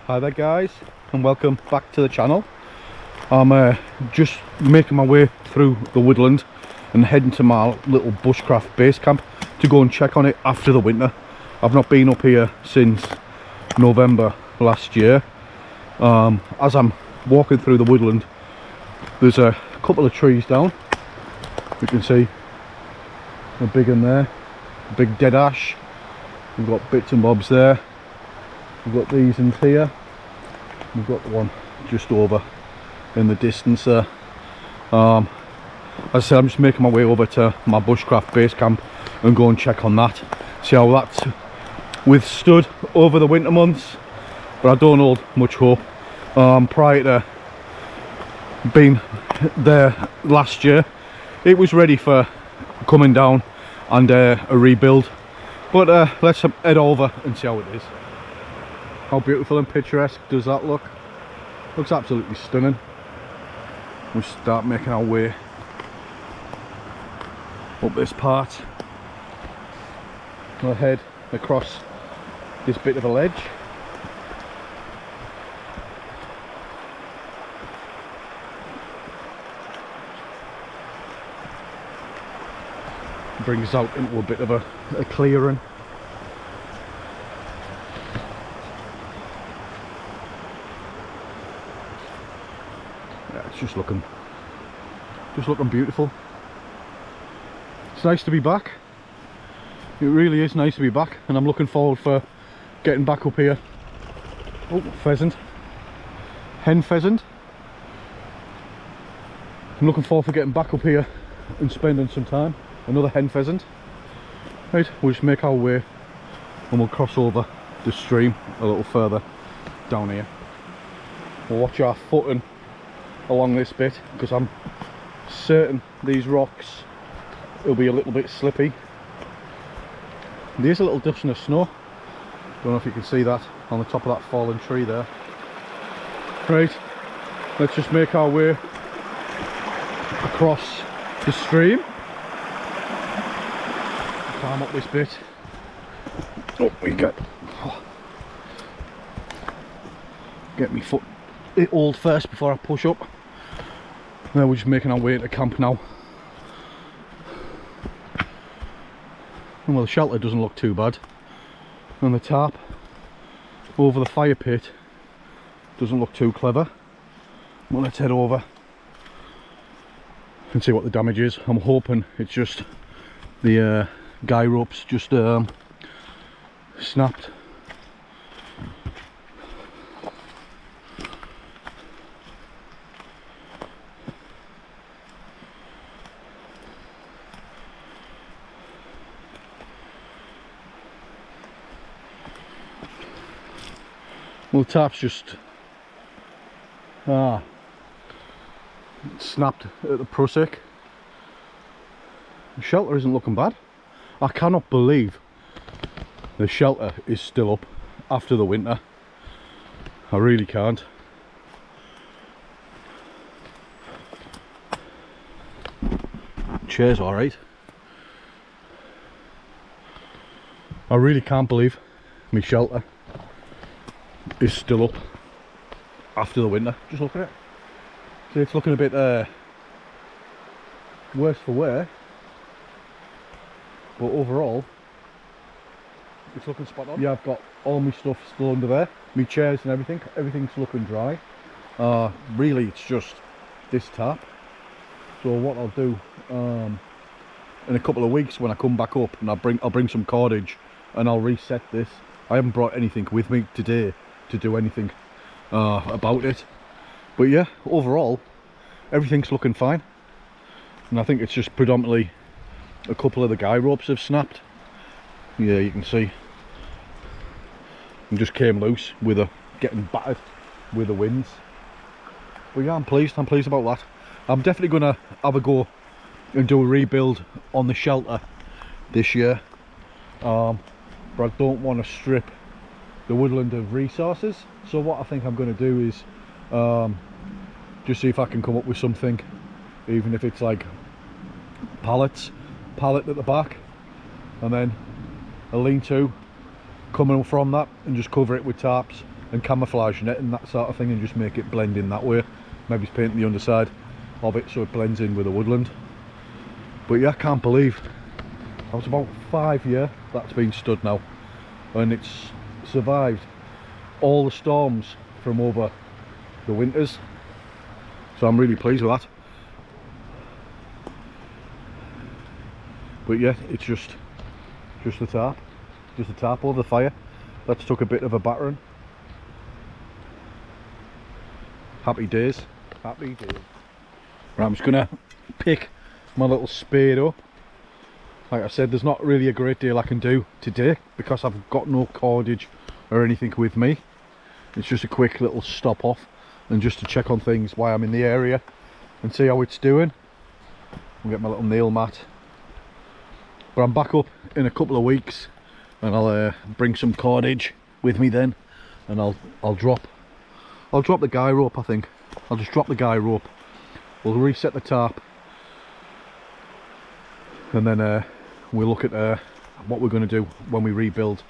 Hi there guys, and welcome back to the channel. I'm just making my way through the woodland and heading to my little Bushcraft Basecamp to go and check on it after the winter. I've not been up here since November last year. As I'm walking through the woodland, there's a couple of trees down. You can see a big one there, a big dead ash. We've got bits and bobs there. We've got these in here. We've got one just over in the distance there. As I said, I'm just making my way over to my Bushcraft Basecamp and go and check on that. See how that's withstood over the winter months. But I don't hold much hope. Prior to being there last year, it was ready for coming down and a rebuild. But let's head over and see how it is. How beautiful and picturesque does that look? Looks absolutely stunning. We'll start making our way up this part. We'll head across this bit of a ledge. Brings us out into a bit of a clearing. Yeah, it's just looking beautiful. It's nice to be back. It really is nice to be back, and I'm looking forward for getting back up here. Oh, pheasant, hen pheasant. I'm looking forward for getting back up here and spending some time. Another hen pheasant. Right, we'll just make our way and we'll cross over the stream a little further down here. We'll watch our footing along this bit, because I'm certain these rocks will be a little bit slippy. There's a little dusting of snow. Don't know if you can see that on the top of that fallen tree there. Right, let's just make our way across the stream. Climb up this bit. Oh, we get me foot oiled first before I push up. Now we're just making our way into camp now. And well, the shelter doesn't look too bad, and the tarp over the fire pit doesn't look too clever. Well, let's head over and see what the damage is. I'm hoping it's just the guy ropes just snapped. Well, the tarp's just snapped at the prusik. The shelter isn't looking bad. I cannot believe the shelter is still up after the winter. I really can't. Chair's alright. I really can't believe my shelter is still up after the winter. Just look at it. See, it's looking a bit worse for wear. But overall, it's looking spot on. Yeah, I've got all my stuff still under there, my chairs and everything. Everything's looking dry. Really, it's just this tarp. So what I'll do in a couple of weeks when I come back up, and I'll bring some cordage and I'll reset this. I haven't brought anything with me today to do anything about it. But yeah, overall, everything's looking fine. And I think it's just predominantly a couple of the guy ropes have snapped. Yeah, you can see. And just came loose with getting battered with the winds. But yeah, I'm pleased about that. I'm definitely going to have a go and do a rebuild on the shelter this year. But I don't want to strip the woodland of resources. So what I think I'm going to do is just see if I can come up with something, even if it's like pallet at the back, and then a lean-to coming from that, and just cover it with tarps and camouflage net and that sort of thing, and just make it blend in that way. Maybe painting the underside of it so it blends in with the woodland. But yeah, I can't believe that was about 5 years that's been stood now, and it's survived all the storms from over the winters, so I'm really pleased with that. But yeah, it's just the tarp over the fire. That's took a bit of a battering. Happy days, happy days. Right, I'm just gonna pick my little spade up. Like I said, there's not really a great deal I can do today because I've got no cordage or anything with me. It's just a quick little stop off and just to check on things while I'm in the area and see how it's doing. I'll get my little nail mat. But I'm back up in a couple of weeks and I'll bring some cordage with me then, and I'll drop the guy rope. I think I'll just drop the guy rope. We'll reset the tarp, and then we'll look at what we're going to do when we rebuild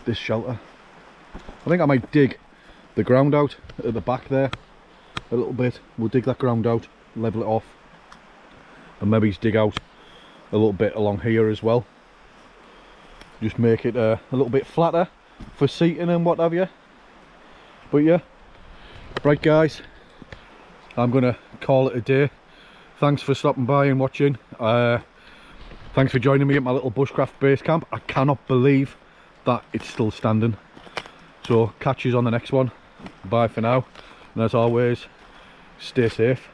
this shelter. I think I might dig the ground out at the back there a little bit. We'll dig that ground out, level it off, and maybe dig out a little bit along here as well. Just make it a little bit flatter for seating and what have you. But yeah, right guys, I'm gonna call it a day. Thanks for stopping by and watching. Thanks for joining me at my little bushcraft base camp. I cannot believe that it's still standing. So catch you on the next one. Bye for now, and as always, stay safe.